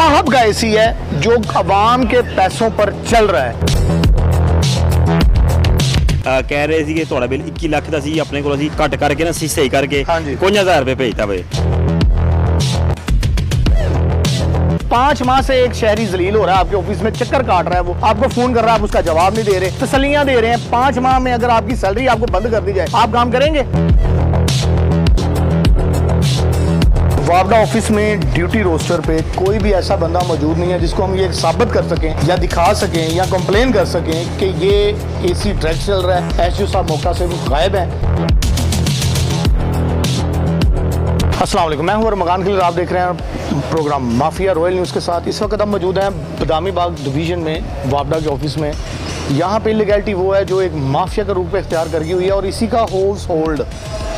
साहब का एसी है जो आवाम के पैसों पर चल रहा है। कह रहे थे कि थोड़ा बिल 21 लाख का सी अपने को घट करके ना सही करके हाँ जी। कुछ 1000 रुपये भेजता वे। 5 माह से एक शहरी जलील हो रहा है, आपके ऑफिस में चक्कर काट रहा है, वो आपको फोन कर रहा है, आप उसका जवाब नहीं दे रहे, तसल्लियां दे रहे हैं। 5 माह में अगर आपकी सैलरी आपको बंद कर दी जाए, आप काम करेंगे? वापडा ऑफिस में ड्यूटी रोस्टर पे कोई भी ऐसा बंदा मौजूद नहीं है जिसको हम ये साबित कर सकें या दिखा सकें या कंप्लेन कर सकें कि ये एसी ट्रैक चल रहा है। एसयू साहब मौका से वो गायब है। अस्सलाम वालेकुम, मैं हूं और मकान खिलर, आप देख रहे हैं प्रोग्राम माफिया रॉयल न्यूज़ के साथ। इस वक्त हम मौजूद हैं बदामी बाग डिवीज़न में वापडा के ऑफिस में। यहाँ पे इलीगैलिटी वो है जो एक माफिया के रूप में इख्तियार कर गई हुई है और इसी का हाउस होल्ड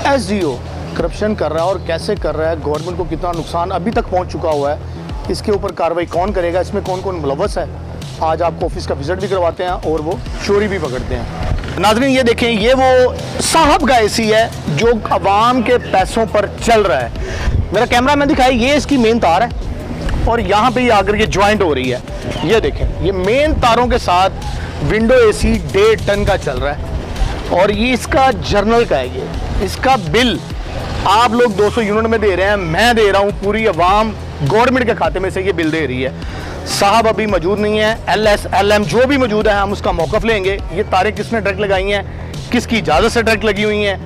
एसडीओ करप्शन कर रहा है और कैसे कर रहा है, गवर्नमेंट को कितना नुकसान अभी तक पहुंच चुका हुआ है, इसके ऊपर कार्रवाई कौन करेगा, इसमें कौन कौन मुलव्वस है। आज आपको ऑफिस का विजिट भी करवाते हैं और वो चोरी भी पकड़ते हैं। नाज़रीन ये देखें, ये वो साहब का एसी है जो आवाम के पैसों पर चल रहा है। मेरा कैमरा मैन दिखाए, ये इसकी मेन तार है और यहाँ पे ये आकर ये ज्वाइंट हो रही है। ये देखें, ये मेन तारों के साथ विंडो एसी 1.5 टन का चल रहा है और ये इसका जर्नल का है। ये इसका बिल आप लोग 200 यूनिट में दे रहे हैं, मैं दे रहा हूँ, पूरी आवाम गवर्नमेंट के खाते में से ये बिल दे रही है। साहब अभी मौजूद नहीं है, एलएस एलएम जो भी मौजूद है हम उसका मौक़िफ़ लेंगे। ये तारें किसने डायरेक्ट लगाई हैं, किसकी इजाज़त से डायरेक्ट लगी हुई हैं,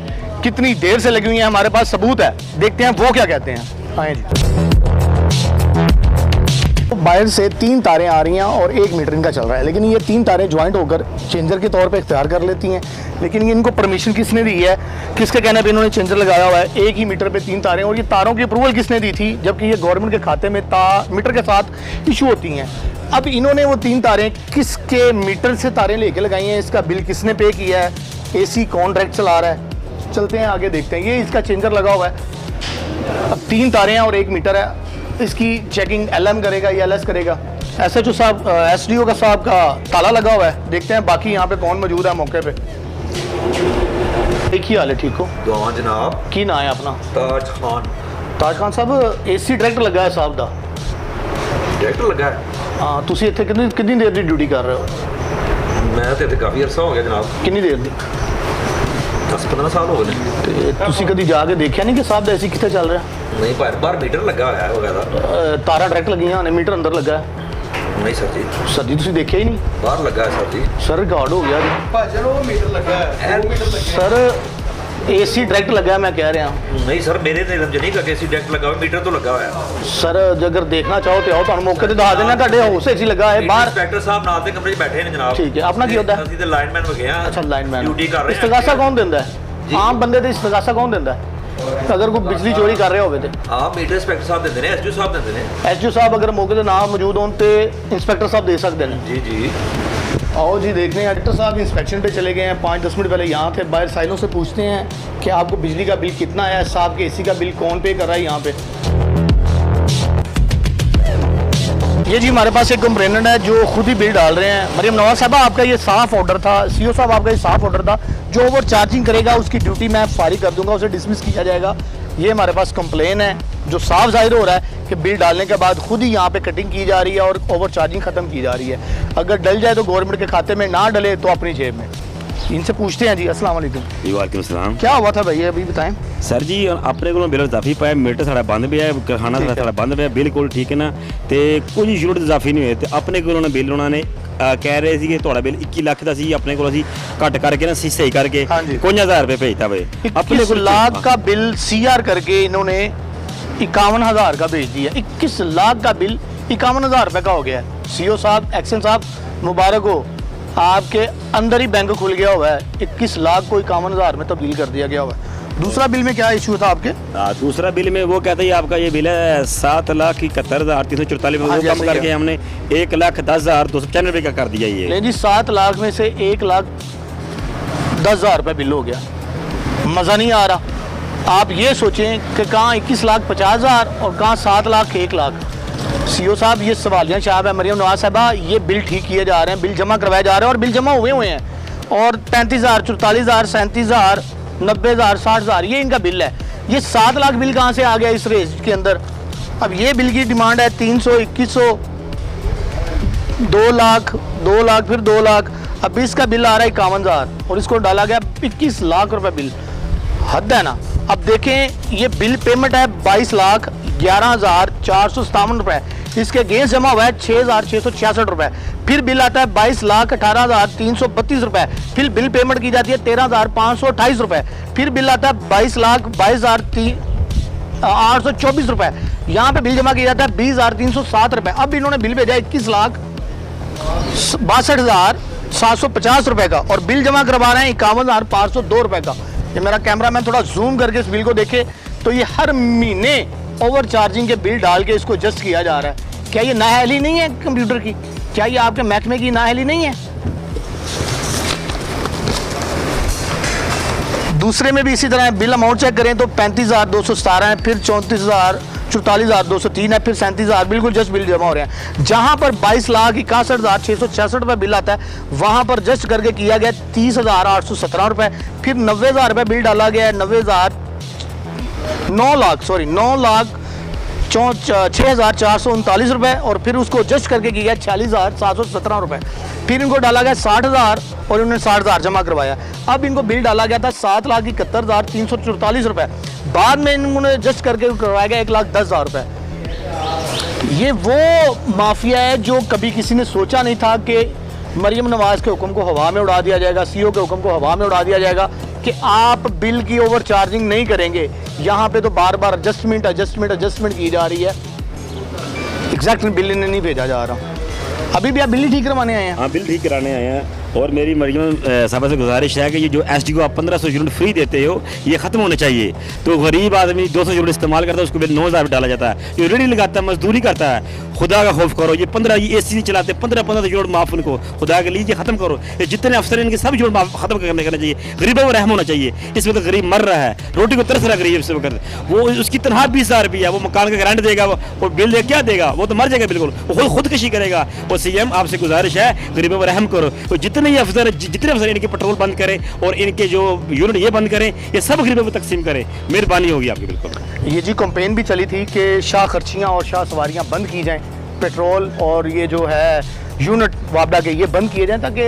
कितनी देर से लगी हुई हैं, हमारे पास सबूत है। देखते हैं वो क्या कहते हैं। आए जी। बाहर से 3 तारें आ रही हैं और 1 मीटर इनका चल रहा है, लेकिन ये 3 तारें ज्वाइंट होकर चेंजर के तौर पे इख्तियार कर लेती हैं। लेकिन ये इनको परमिशन किसने दी है, किसके कहने पे इन्होंने चेंजर लगाया हुआ है? 1 ही मीटर पे 3 तारें, और ये तारों की अप्रूवल किसने दी थी, जबकि ये गवर्नमेंट के खाते में मीटर के साथ इशू होती हैं। अब इन्होंने वो 3 तारें किसके मीटर से तारें लेके लगाई हैं, इसका बिल किसने पे किया है, एसी कौन डायरेक्ट चला रहा है? चलते हैं आगे देखते हैं। ये इसका चेंजर लगा हुआ है। अब 3 तारें हैं और 1 मीटर है। इसकी चेकिंग एलएम करेगा या एलएस करेगा? एसएचओ साहब, एसडीओ का साहब का ताला लगा हुआ है। देखते हैं बाकी यहाँ पे कौन मौजूद है मौके पे। एक ही हाल है, ठीक हो? दुआ जनाब। की ना है अपना? ताज खान। ताज खान साहब, एसी डायरेक्ट लगा है साहब का? डायरेक्ट लगा है। हाँ, तुसी इत्थे कितनी देर की ड्यूटी कर रहे हो? मैं तो इत्थे काफ़ी अरसा हो गया जनाब। कितनी देर की? 10-15 साल हो गए। ਤੇ ਤੁਸੀਂ ਕਦੀ ਜਾ ਕੇ ਦੇਖਿਆ ਨਹੀਂ ਕਿ ਸਾਹਿਬ ਦਾ ਏਸੀ ਕਿੱਥੇ ਚੱਲ ਰਿਹਾ? नहीं बाहर मीटर लगा हुआ है वगैरह। ਤਾਰਾਂ ਡਾਇਰੈਕਟ ਲੱਗੀਆਂ ਨੇ, ਮੀਟਰ ਅੰਦਰ ਲੱਗਾ ਹੈ। नहीं सर जी, ਸਰ ਜੀ ਤੁਸੀਂ ਦੇਖਿਆ ਹੀ ਨਹੀਂ? बाहर लगा है सर जी। ਸਰ ਰਿਕਾਰਡ ਹੋ ਗਿਆ ਜੀ। ਭਾਜਨ ਉਹ ਮੀਟਰ ਲੱਗਾ ਹੈ, 2 ਮੀਟਰ ਲੱਗੇ। ਸਰ ਏਸੀ डायरेक्ट लगा है, मैं कह रहा हूँ। नहीं सर, मेरे तो इलम नहीं लगे, डायरेक्ट लगा हुआ, मीटर तो लगा हुआ है। सर अगर देखना चाहो तो आओ, ਤੁਹਾਨੂੰ ਮੌਕੇ ਤੇ ਦਿਖਾ ਦੇਣਾ। ਤੁਹਾਡੇ ਹਾਊਸ ਏਸੀ ਲੱਗਾ ਹੈ ਬਾਹਰ। इंस्पेक्टर साहब नाल दे कमरे 'ਚ बैठे ने जनाब। ठीक है, अपना की होता है? ਅਸੀਂ ਤੇ ਲਾਈਨਮੈਨ ਹੋ ਗਏ ਆ। अच्छा, लाइनमैन। ड्यूटी कर रहे हैं। इस्तगासा कौन ਦਿੰਦਾ ਹੈ? ਆਮ ਬੰਦੇ ਤੇ ਇਸਤਗਾਸਾ ਕੌਣ ਦਿੰਦਾ ਹੈ ਅਗਰ ਕੋਈ ਬਿਜਲੀ ਚੋਰੀ ਕਰ ਰਿਹਾ ਹੋਵੇ ਤੇ? हाँ, मीटर इंस्पेक्टर साहब देंदे ने, एसडीओ साहब देंदे ने। ਐਸਡੀਓ ਸਾਹਿਬ अगर मौके ਤੇ ਨਾ ਮੌਜੂਦ ਹੋਣ ਤੇ इंस्पेक्टर साहब दे सकते हैं। जी जी। आओ जी, देखते हैं। डायरेक्टर साहब इंस्पेक्शन पे चले गए हैं, 5-10 मिनट पहले यहाँ थे। बाहर साइलों से पूछते हैं कि आपको बिजली का बिल कितना आया है, साहब के एसी का बिल कौन पे कर रहा है यहाँ पे। ये जी हमारे पास एक कंप्लेनेंट है जो खुद ही बिल डाल रहे हैं। मरियम नवाज साहबा, आपका ये साफ ऑर्डर था, सीओ साहब आपका ये साफ ऑर्डर था, जो ओवर चार्जिंग करेगा उसकी ड्यूटी मैं फारिग कर दूंगा, उसे डिसमिस किया जाएगा। ये हमारे पास कंप्लेन है जो साफ जाहिर हो रहा है कि बिल डालने के बाद खुद ही यहाँ पे कटिंग की जा रही है और ओवर चार्जिंग ख़त्म की जा रही है। अगर डल जाए तो गवर्नमेंट के खाते में, ना डले तो अपनी जेब में। इनसे पूछते हैं जी। अस्सलाम वालेकुम। जी वालेकुम सलाम। क्या हुआ था भैया, अभी बताएं। सर जी अपने को बिल इजाफी पाया, मीटर साढ़ा बंद भी है, कारखाना साढ़ा बंद भी है, बिल्कुल ठीक है ना। तो कुछ यूनिट इजाफी नहीं हुए तो अपने को बिल उन्होंने कह रहे थे कि थोड़ा बिल 21 लाख का सी अपने को घट करके ना सही करके कुछ 1000 रुपये भेजता वे। अपने 21 लाख का बिल सीआर करके इन्होंने 51,000 का भेज दिया। 21 लाख का बिल 51,000 रुपये का हो गया है। सीओ साहब, एक्शन साहब, मुबारक हो, आपके अंदर ही बैंक खुल गया हुआ है। 21 लाख को 51,000 में तब्दील कर दिया गया हुआ है। दूसरा बिल में क्या इशू था आपके? दूसरा बिल में वो कहते हैं आपका ये बिल है 7,71,344 में, कम करके हमने 1,10,295 रुपये का कर दिया। ये नहीं जी, 7 लाख में से 1,10,000 रुपये बिल हो गया। मज़ा नहीं आ रहा। आप ये सोचें कि कहाँ 21,50,000 और कहाँ 7,01,00,000। सीओ साहब, ये सवालिया शाब है। मरियम नवाज साहबा, ये बिल ठीक किए जा रहे हैं, बिल जमा करवाए जा रहे हैं और बिल जमा हुए हैं। और 35,000, 44,000, 37,000, 90,000, 60,000 ये इनका बिल है। ये 7 लाख बिल कहाँ से आ गया इस रेंज के अंदर? अब ये बिल की डिमांड है 300, 2100, 2 लाख, 2 लाख, फिर 2 लाख। अब इसका बिल आ रहा है 51,000 और इसको डाला गया 21 लाख रुपए बिल। हद है ना। अब देखें ये बिल पेमेंट है 22,11,457 रुपए, इसके अगेंस्ट जमा हुआ है 6,666 रुपए। फिर बिल आता है 22,18,332 रुपए, फिर बिल पेमेंट की जाती है 13,528 रुपए। फिर बिल आता है 22,22,824 रुपए। यहाँ पे बिल जमा किया जाता है 20,307 रुपए। अब इन्होंने बिल भेजा 21,62,750 रुपए का और बिल जमा करवा रहे हैं 51,502 रुपए का। ये मेरा कैमरामैन थोड़ा जूम करके इस बिल को देखे तो ये हर महीने ओवर चार्जिंग के बिल डाल के इसको एडजस्ट किया जा रहा है। क्या ये नाअहली नहीं है कंप्यूटर की? क्या ये आपके महकमे की नाअहली नहीं है? दूसरे में भी इसी तरह है। बिल अमाउंट चेक करें तो 35,217 है, फिर 44,243 है, फिर 37,000 बिल्कुल जस्ट बिल जमा हो रहे हैं। जहां पर 22,61,666 रुपए बिल आता है वहां पर जस्ट करके किया गया 30,817 रुपए। फिर 90,000 रुपए बिल डाला गया है 9 लाख 6,439 रुपए और फिर उसको जस्ट करके किया 46,717 रुपए। फिर इनको डाला गया 60,000 और इन्होंने 60,000 जमा करवाया। अब इनको बिल डाला गया था 7,71,344 रुपए। बाद में इन्होंने जस्ट करके करवाया गया 1,10,000 रुपए। ये वो माफिया है जो कभी किसी ने सोचा नहीं था कि मरियम नवाज के हुक्म को हवा में उड़ा दिया जाएगा, सीईओ के हुक्म को हवा में उड़ा दिया जाएगा कि आप बिल की ओवर चार्जिंग नहीं करेंगे। यहाँ पे तो बार बार एडजस्टमेंट की जा रही है। एग्जैक्ट बिल इन्हें नहीं भेजा जा रहा। अभी भी आप बिल ठीक करवाने आए हैं? हाँ, बिल ठीक कराने आए हैं। और मेरी मरियम साहबा से गुजारिश है कि ये जो एसडी को आप 1500 यूनिट फ्री देते हो ये ख़त्म होना चाहिए। तो गरीब आदमी 200 यूनिट इस्तेमाल करता है, उसको बिल 9,000 डाला जाता है। जो रेडी लगाता है, मजदूरी करता है, खुदा का खौफ करो। ये 15 एसी नहीं चलाते, 15 यूनिट माफ़ उनको, खुदा के लिए ये ख़त्म करो। ये जितने अफसर हैं इनके सब यूनिट माफ़ ख़त्म करना चाहिए। गरीबों को रहम होना चाहिए। इस वक्त गरीब मर रहा है, रोटी को तरस रहा है गरीब इस वक्त। वो उसकी तनख्वाह 20,000 रुपया, वो मकान का गारंटी देगा, वो बिल दे क्या देगा? वो तो मर जाएगा बिल्कुल, वो खुदकशी करेगा। और CM आपसे गुजारिश है गरीबों पर रहम करो। तो जितने अफसर इनके पेट्रोल बंद करें और इनके जो यूनिट ये बंद करें, ये सब गरीबों को तकसीम करें। मेहरबानी होगी आपकी। बिल्कुल ये जी कंपेन भी चली थी कि शाह खर्चियाँ और शाह सवारियाँ बंद की जाएं, पेट्रोल और ये जो है यूनिट वापडा के ये बंद किए जाएं ताकि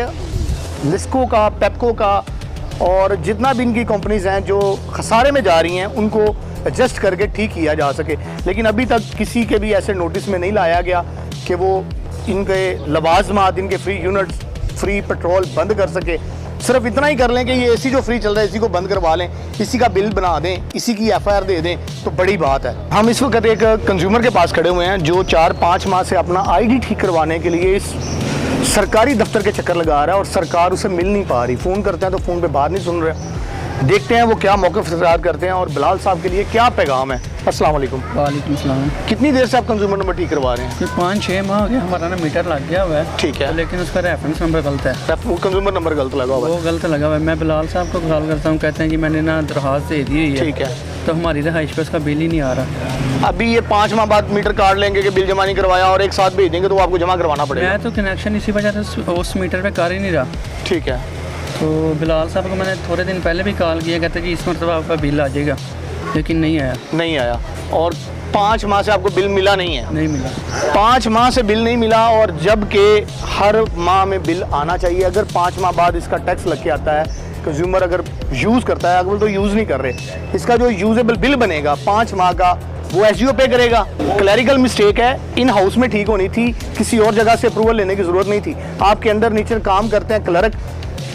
लिस्को का, पेप्को का और जितना भी इनकी कंपनीज हैं जो खसारे में जा रही हैं उनको एडजस्ट करके ठीक किया जा सके। लेकिन अभी तक किसी के भी ऐसे नोटिस में नहीं लाया गया कि वो इनके लवाजमात, इनके फ्री यूनिट, फ्री पेट्रोल बंद कर सके। सिर्फ इतना ही कर लें कि ये एसी जो फ्री चल रहा है इसी को बंद करवा लें, इसी का बिल बना दें, इसी की FIR दे दें तो बड़ी बात है। हम इस वक्त एक कंज्यूमर के पास खड़े हुए हैं जो 4-5 माह से अपना ID ठीक करवाने के लिए इस सरकारी दफ्तर के चक्कर लगा रहा है और सरकार उसे मिल नहीं पा रही। फ़ोन करते हैं तो फ़ोन पे बात नहीं सुन रहे। देखते हैं वो क्या मौक़िफ़ इख्तियार करते हैं और बिलाल साहब के लिए क्या पैगाम है। अस्सलाम वालेकुम। वालेकुम सलाम। कितनी देर से आप कंज्यूमर नंबर ठीक करवा रहे हैं? 5-6 माह हो गया, हमारा ना मीटर लग गया हुआ है। ठीक है, लेकिन उसका रेफरेंस नंबर गलत है, कंज्यूमर नंबर गलत लगा हुआ है। वो गलत लगा हुआ है। मैं बिलाल साहब को कॉल करता हूँ, कहते हैं कि मैंने ना दरख्वास्त दे दी हुई है। ठीक है, तो हमारी रहाइश पे उसका बिल ही नहीं आ रहा। अभी ये 5 माह बाद मीटर कार्ड लेंगे कि बिल जमा नहीं करवाया और एक साथ भेज देंगे तो आपको जमा करवाना पड़ेगा। मैं तो कनेक्शन इसी वजह से उस मीटर पे कर ही नहीं रहा। ठीक है, तो बिलाल साहब को मैंने थोड़े दिन पहले भी कॉल किया, कहते कि इस मरतबा आपका बिल आ जाएगा, लेकिन नहीं आया। और 5 माह से आपको बिल मिला नहीं है? नहीं मिला। 5 माह से बिल नहीं मिला और जबकि हर माह में बिल आना चाहिए। अगर 5 माह बाद इसका टैक्स लग के आता है, कंज्यूमर अगर यूज़ करता है, अगर तो यूज़ नहीं कर रहे, इसका जो यूजेबल बिल बनेगा 5 माह का वो SGO पे करेगा। क्लैरिकल मिस्टेक है, इन हाउस में ठीक होनी थी, किसी और जगह से अप्रूवल लेने की ज़रूरत नहीं थी। आपके अंदर नीचे काम करते हैं clerk,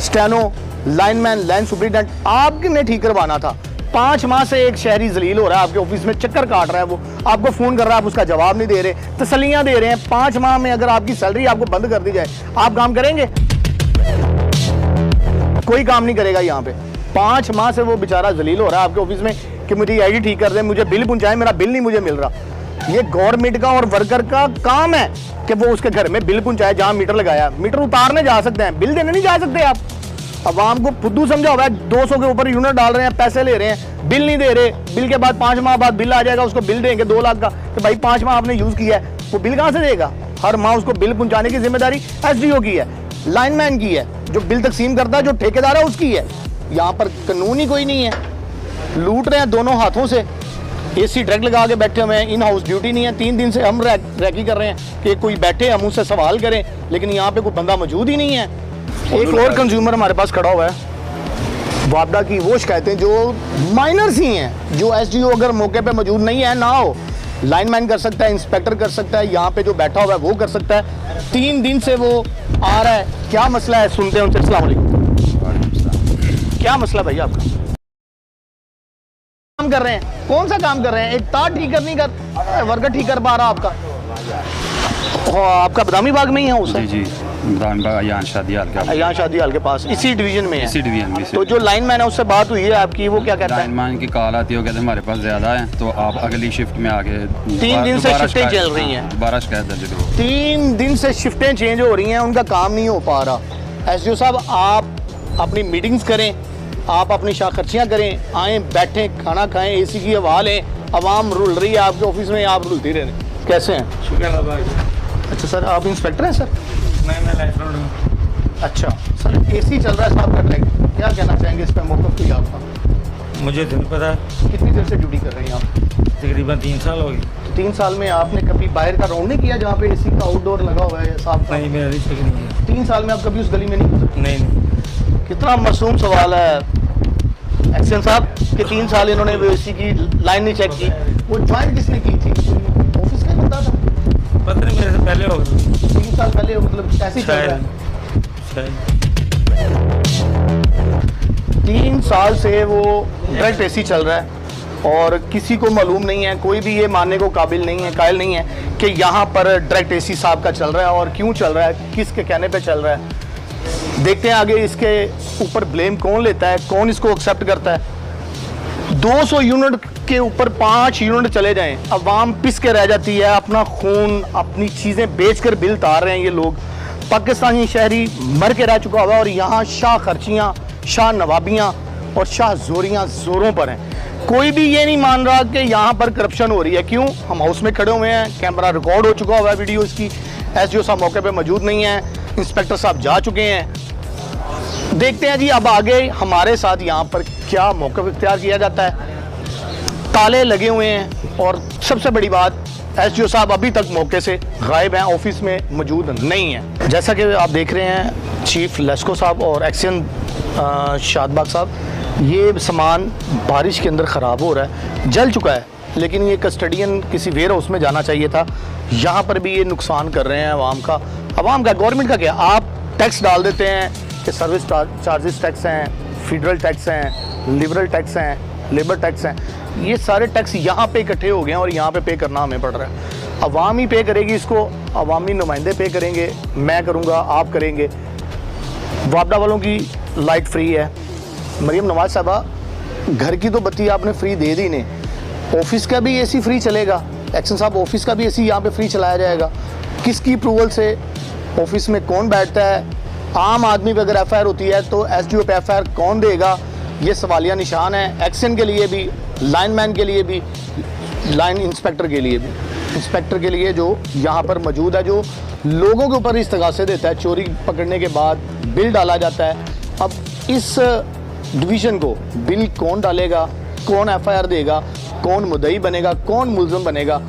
steno, lineman, line superintendent, आपने ठीक करवाना था। 5 माह से एक शहरी जलील हो रहा है, आपके ऑफिस में चक्कर काट रहा है, वो आपको फ़ोन कर रहा है, आप उसका जवाब नहीं दे रहे, तसल्लियाँ दे रहे हैं। 5 माह में अगर आपकी सैलरी आपको बंद कर दी जाए, आप काम करेंगे? कोई काम नहीं करेगा यहाँ पे। 5 माह से वो बेचारा जलील हो रहा है आपके ऑफिस में कि मुझे ID ठीक कर दें, मुझे बिल पहुँचाएं, मेरा बिल नहीं मुझे मिल रहा। ये गवर्नमेंट का और वर्कर का काम है कि वो उसके घर में बिल पहुँचाए जहाँ मीटर लगाया। मीटर उतारने जा सकते हैं, बिल देने नहीं जा सकते आप। अवाम को फुद्दू समझा हुआ है, 200 के ऊपर यूनिट डाल रहे हैं, पैसे ले रहे हैं, बिल नहीं दे रहे। बिल के बाद 5 माह बाद बिल आ जाएगा, उसको बिल देंगे 2 लाख का कि भाई 5 माह आपने यूज़ किया है, वो बिल कहाँ से देगा? हर माह उसको बिल पहुँचाने की जिम्मेदारी SDO की है, लाइनमैन की है, जो बिल तकसीम करता है, जो ठेकेदार है उसकी है। यहाँ पर कानून ही कोई नहीं है, लूट रहे हैं दोनों हाथों से। एसी डायरेक्ट लगा के बैठे हुए हैं, इन हाउस ड्यूटी नहीं है। 3 दिन से हम रैकी कर रहे हैं कि कोई बैठे हम उससे सवाल करें, लेकिन यहाँ पे कोई बंदा मौजूद ही नहीं है। एक और कंज्यूमर हमारे पास खड़ा हुआ है। वापडा की वो शिकायतें जो माइनर्स ही हैं, जो एसडीओ अगर मौके पे मौजूद नहीं है ना हो, लाइनमैन कर सकता है, इंस्पेक्टर कर सकता है, यहाँ पे जो बैठा हुआ है वो कर सकता है। 3 दिन से वो आ रहा है, क्या मसला है सुनते हैं उनसे। अस्सलाम वालेकुम। क्या मसला भैया आपका? काम कर रहे हैं, कौन सा काम कर रहे हैं? एक तार ठीक करनी कर वर्कर ठीक कर पा रहा आपका? आपका बदामी बाग में ही है उसे? जी बदामी बाग यहाँ शादी हाल के यहाँ शादी हाल के पास, इसी डिवीजन में है? इसी डिवीजन में। तो जो लाइनमैन है उससे बात हुई है आपकी, वो क्या कहता है? लाइनमैन की कॉल आती है, वो कहते हैं हमारे पास ज़्यादा है तो आप अगली शिफ्ट में आके 3 दिन से शिफ्टें चल रही हैं, दोबारा शिकायत दर्ज करो। 3 दिन से शिफ्टें चेंज हो रही हैं, उनका काम नहीं हो पा रहा। एसडीओ साहब आप अपनी मीटिंग्स करें, आप अपनी शाखर्चियाँ करें, आएँ बैठें, खाना खाएं, एसी की हवा लें। आवाम रुल रही है आपके ऑफिस में, आप रुलते रहे। कैसे हैं? शुक्र भाई। अच्छा सर, आप इंस्पेक्टर हैं सर? मैं लाइफ हूँ। अच्छा सर, एसी चल रहा है साहब का ट्रैक, क्या कहना चाहेंगे इस पर मौक़िफ़ कोई आपका? मुझे तो नहीं पता। कितनी देर से ड्यूटी कर रहे हैं आप? तकरीबन 3 साल हो गए। 3 साल में आपने कभी बाहर का राउंड नहीं किया जहाँ पे एसी का आउटडोर लगा हुआ है साहब? नहीं, मेरा रिश्ते नहीं है। 3 साल में आप कभी उस गली में नहीं गुजरे? नहीं। कितना मासूम सवाल है एक्शन साहब कि 3 साल इन्होंने एसी की लाइन नहीं चेक की। वो ज्वाइन किसने की थी? ऑफिस का ही बता था? पता नहीं, मेरे से पहले हो गए। 3 साल पहले, मतलब कैसे चल रहा है? 3 साल से वो डायरेक्ट एसी चल रहा है और किसी को मालूम नहीं है, कोई भी ये मानने को काबिल नहीं है, कायल नहीं है कि यहाँ पर डायरेक्ट एसी साहब का चल रहा है और क्यों चल रहा है, किसके कहने पे चल रहा है। देखते हैं आगे इसके ऊपर ब्लेम कौन लेता है, कौन इसको एक्सेप्ट करता है। 200 यूनिट के ऊपर 5 यूनिट चले जाएं, अवाम पिस के रह जाती है, अपना खून अपनी चीज़ें बेचकर बिल तार रहे हैं ये लोग। पाकिस्तानी शहरी मर के रह चुका हुआ है और यहाँ शाह खर्चियाँ, शाह नवाबियाँ और शाह जोरियाँ ज़ोरों पर हैं। कोई भी ये नहीं मान रहा कि यहाँ पर करप्शन हो रही है। क्यों? हम हाउस में खड़े हुए हैं, कैमरा रिकॉर्ड हो चुका हुआ है वीडियो इसकी, एसडीओ साहब मौके पे मौजूद नहीं है, इंस्पेक्टर साहब जा चुके हैं। देखते हैं जी अब आगे हमारे साथ यहाँ पर क्या मौक़िफ़ इख्तियार किया जाता है। ताले लगे हुए हैं और सबसे बड़ी बात, एसडीओ साहब अभी तक मौके से गायब हैं, ऑफिस में मौजूद नहीं है। जैसा कि आप देख रहे हैं चीफ लेस्को साहब और एक्शन शादबाग साहब, ये सामान बारिश के अंदर ख़राब हो रहा है, जल चुका है, लेकिन ये कस्टडियन किसी वेयर हाउस में जाना चाहिए था। यहाँ पर भी ये नुकसान कर रहे हैं आवाम का। गवर्नमेंट का क्या, आप टैक्स डाल देते हैं कि सर्विस चार्जेस टैक्स हैं, फेडरल टैक्स हैं, लिबरल टैक्स हैं, लेबर टैक्स हैं, ये सारे टैक्स यहाँ पे इकट्ठे हो गए हैं और यहाँ पे करना हमें पड़ रहा है। अवाम ही पे करेगी इसको, अवामी नुमाइंदे पे करेंगे, मैं करूँगा, आप करेंगे। वापडा वालों की लाइट फ्री है। मरीम नवाज साहबा, घर की तो बत्ती आपने फ्री दे दी ने, ऑफिस का भी एसी फ्री चलेगा? एक्शन साहब, ऑफिस का भी एसी यहाँ पे फ्री चलाया जाएगा? किसकी अप्रूवल से? ऑफिस में कौन बैठता है? आम आदमी पर अगर एफआईआर होती है तो एसडीओ पे एफआईआर कौन देगा? ये सवालिया निशान है एक्शन के लिए भी, लाइनमैन के लिए भी, लाइन इंस्पेक्टर के लिए भी। इंस्पेक्टर के लिए जो यहाँ पर मौजूद है, जो लोगों के ऊपर इस्तगासे देता है, चोरी पकड़ने के बाद बिल डाला जाता है। अब इस डिवीज़न को बिल कौन डालेगा, कौन एफआईआर देगा, कौन मुद्दई बनेगा, कौन मुलज़म बनेगा?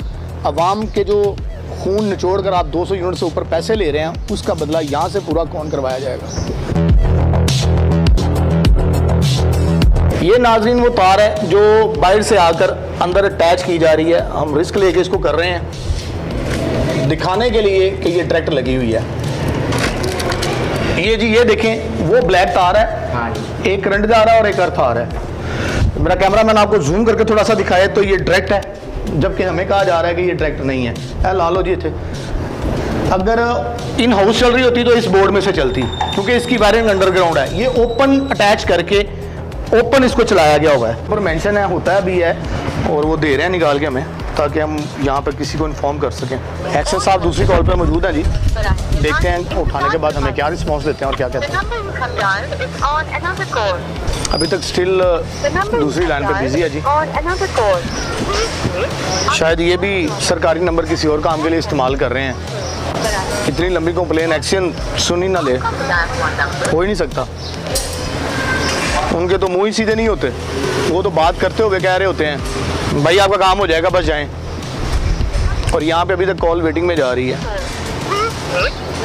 अवाम के जो खून निचोड़ कर आप 200 यूनिट से ऊपर पैसे ले रहे हैं, उसका बदला यहाँ से पूरा कौन करवाया जाएगा? ये नाज़रीन वो तार है जो बाहर से आकर अंदर अटैच की जा रही है। हम रिस्क लेके इसको कर रहे हैं दिखाने के लिए कि ये डायरेक्ट लगी हुई है। ये जी, ये देखें, वो ब्लैक तार है। हाँ, एक करंट जा रहा है और एक अर्थ आ रहा है। मेरा कैमरामैन आपको जूम करके थोड़ा सा दिखाए तो ये डायरेक्ट है, जबकि हमें कहा जा रहा है कि ये डायरेक्ट नहीं है। ला लो जी थे, अगर इन हाउस चल रही होती तो इस बोर्ड में से चलती, क्योंकि इसकी वायरिंग अंडरग्राउंड है। ये ओपन अटैच करके ओपन इसको चलाया गया हुआ है, पर मेंशन है, होता है भी है, और वो दे रहे हैं निकाल के हमें, ताकि हम यहाँ पर किसी को इन्फॉर्म कर सकें। एक्शन साहब दूसरी कॉल पर मौजूद हैं जी, देखते हैं उठाने के बाद हमें क्या रिस्पॉन्स देते हैं और क्या कहते हैं। अभी तक स्टिल दूसरी लाइन पे बिजी है जी। शायद ये भी सरकारी नंबर किसी और काम के लिए इस्तेमाल कर रहे हैं। इतनी लंबी कंप्लेन एक्शन सुन ही ना ले, हो ही नहीं सकता। उनके तो मुंह ही सीधे नहीं होते, वो तो बात करते हुए कह रहे होते हैं भाई आपका काम हो जाएगा, बस जाएं। और यहाँ पे अभी तक कॉल वेटिंग में जा रही है।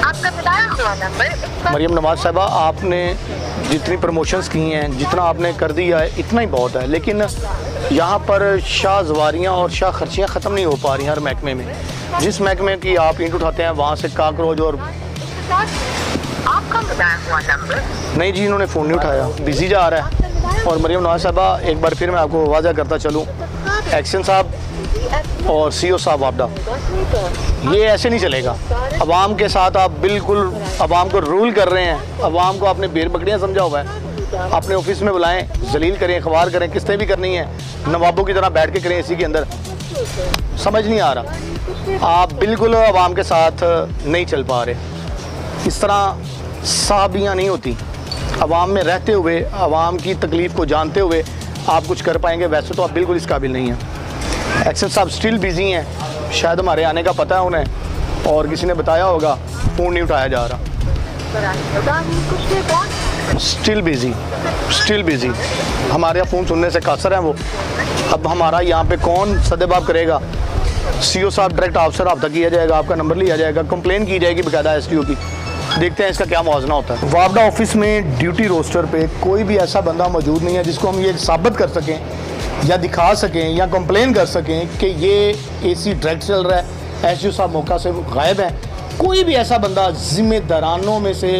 आपका बताया हुआ नंबर। मरियम नवाज साहिबा, आपने जितनी प्रमोशंस की हैं, जितना आपने कर दिया है, इतना ही बहुत है। लेकिन यहाँ पर शाह जवारियाँ और शाह खर्चियाँ ख़त्म नहीं हो पा रही हर महकमे में। जिस महकमे की आप ईंट उठाते हैं वहाँ से काकरोच और आपका बताया हुआ नंबर। नहीं जी, इन्होंने फ़ोन नहीं उठाया, बिजी जा रहा है। और मरियम नवाज साहिबा, एक बार फिर मैं आपको वाज़ा करता चलूँ, एक्शन साहब और CEO साहब वापडा, ये ऐसे नहीं चलेगा। अवाम के साथ आप बिल्कुल अवाम को रूल कर रहे हैं। अवाम को आपने बेर बकरियाँ समझा हुआ है। अपने ऑफिस में बुलाएं, जलील करें, अखबार करें, किस्तें भी करनी है, नवाबों की तरह बैठ के करें एसी के अंदर। समझ नहीं आ रहा, आप बिल्कुल अवाम के साथ नहीं चल पा रहे। इस तरह साहबियाँ नहीं होती। अवाम में रहते हुए, अवाम की तकलीफ़ को जानते हुए आप कुछ कर पाएंगे, वैसे तो आप बिल्कुल इस काबिल नहीं हैं। एक्शन साहब स्टिल बिजी हैं, शायद हमारे आने का पता है उन्हें, और किसी ने बताया होगा, फ़ोन नहीं उठाया जा रहा। Still busy. हमारे यहाँ फ़ोन सुनने से कासर हैं वो। अब हमारा यहाँ पे कौन सदेबाब करेगा? CEO साहब डायरेक्ट आपसे रब्ता किया जाएगा, आपका नंबर लिया जाएगा, कंप्लेन की जाएगी बाकायदा SDO की। देखते हैं इसका क्या मुआवजा होता है। वापडा ऑफिस में ड्यूटी रोस्टर पे कोई भी ऐसा बंदा मौजूद नहीं है जिसको हम ये साबित कर सकें या दिखा सकें या कंप्लेन कर सकें कि ये AC डायरेक्ट चल रहा है। SDO साहब मौका से गायब हैं। कोई भी ऐसा बंदा जिम्मेदारानों में से,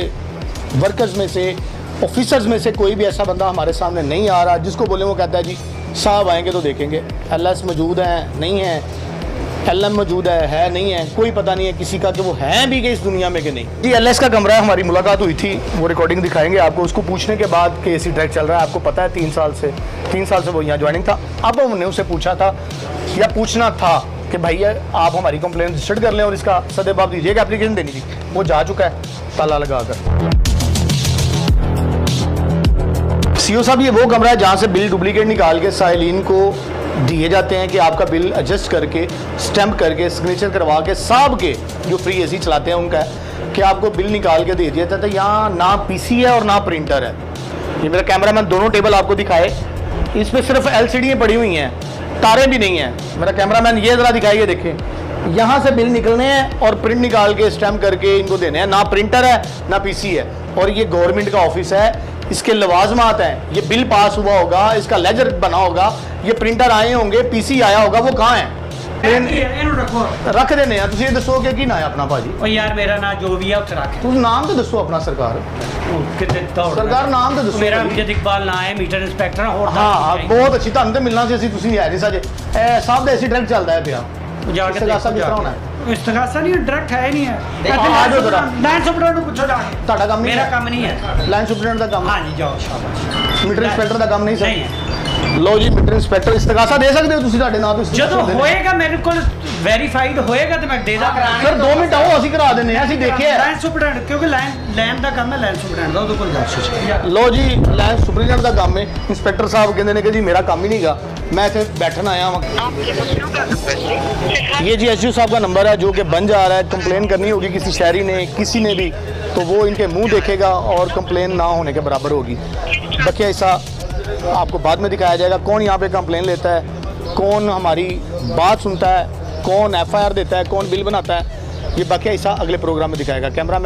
वर्कर्स में से, ऑफिसर्स में से कोई भी ऐसा बंदा हमारे सामने नहीं आ रहा जिसको बोले वो कहता है जी साहब आएंगे तो देखेंगे। LS मौजूद हैं, नहीं है, LM मौजूद है नहीं है, कोई पता नहीं है किसी का कि वो हैं भी कि इस दुनिया में कि नहीं। जी LS का कमरा है, हमारी मुलाकात हुई थी, वो रिकॉर्डिंग दिखाएंगे आपको। उसको पूछने के बाद कि AC डायरेक्ट चल रहा है, आपको पता है 3 साल से वो यहाँ ज्वाइनिंग था। अब हमने उससे पूछा था या पूछना था कि भैया आप हमारी कंप्लेन रजिस्टर्ड कर लें और इसका सदेबाब दीजिएगा, एप्लीकेशन देनी थी। वो जा चुका है ताला लगा कर। CEO साहब, ये वो कमरा है जहाँ से बिल डुप्लीकेट निकाल के साइलिन को दिए जाते हैं कि आपका बिल एडजस्ट करके, स्टैम्प करके, सिग्नेचर करवा के, साहब के जो फ्री AC चलाते हैं उनका है कि आपको बिल निकाल के दे दिया जाता है। यहाँ ना PC है और ना प्रिंटर है। ये मेरा कैमरामैन दोनों टेबल आपको दिखाए, इस पर सिर्फ LCD पड़ी हुई हैं, तारे भी नहीं हैं। मेरा कैमरामैन ये ज़रा दिखाइए, देखें, यहाँ से बिल निकलने हैं और प्रिंट निकाल के स्टैम्प करके इनको देने हैं। ना प्रिंटर है ना PC है। और ये गवर्नमेंट का ऑफिस है, इसके लवाजमात हैं, ये बिल पास हुआ होगा, इसका लेजर बना होगा, ये प्रिंटर आए होंगे, PC आया होगा, वो कहाँ है? रख देने यार, तुम ये दसो कि की ना है अपना भाजी? ओ यार मेरा ना जो भी है उत्थे रख। तुम नाम तो दसो अपना सरकार नाम तो दसो। मेरा अमजद इकबाल ना है, मीटर इंस्पेक्टर और हाँ बहुत अच्छी, तुहानू तो मिलना सी, तुसीं नहीं आए नहीं साजे। सब ऐसी डायरेक्ट चलता है पिया जाके इस्तेगासा किस तरह होना है? इस्तेगासा नहीं, डायरेक्ट है नहीं है। आ जाओ जरा, लाइन सुपरडेंट को पूछो जाके। ਤੁਹਾਡਾ ਕੰਮ ਨਹੀਂ मेरा है? काम नहीं है। लाइन सुपरडेंट का काम? हाँ जी जाओ शाबाश। मीटर इंस्पेक्टर का काम नहीं सर? नहीं है। लो जी, मीटर इंस्पेक्टर इस्तेगासा दे सकते हो ਤੁਸੀਂ ਤੁਹਾਡੇ ਨਾਂ ਤੋਂ? ਜਦੋਂ ਹੋਏਗਾ ਮੇਰੇ ਕੋਲ ਵੈਰੀਫਾਈਡ ਹੋਏਗਾ ਤੇ ਮੈਂ ਦੇ ਦਾਂਗਾ। ਸਰ 2 ਮਿੰਟ ਆਓ, ਅਸੀਂ ਕਰਾ ਦਿੰਨੇ ਆ, ਅਸੀਂ ਦੇਖਿਆ। ਲਾइन ਸੁਪਰਡੈਂਟ ਕਿਉਂਕਿ ਲਾइन ਦਾ ਕੰਮ ਹੈ, ਲਾइन ਸੁਪਰਡੈਂਟ ਦਾ, ਉਹਦੇ ਕੋਲ ਜਾ। ਲੋ ਜੀ, ਲਾइन ਸੁਪਰਡੈਂਟ ਦਾ ਕੰਮ ਹੈ। ਇੰਸਪੈਕਟਰ ਸਾਹਿਬ ਕਹਿੰਦੇ ਨੇ ਕਿ ਜੀ ਮੇਰਾ ਕੰਮ ਹੀ ਨਹੀਂਗਾ, मैं इतने बैठन आया हूँ। ये जी SDO साहब का नंबर है जो कि बन जा रहा है। कंप्लेन करनी होगी किसी शहरी ने, किसी ने भी, तो वो इनके मुंह देखेगा और कंप्लेन ना होने के बराबर होगी। बकिया हिस्सा आपको बाद में दिखाया जाएगा, कौन यहाँ पे कंप्लेन लेता है, कौन हमारी बात सुनता है, कौन FIR देता है, कौन बिल बनाता है। ये बकिया हिस्सा अगले प्रोग्राम में दिखाएगा। कैमरा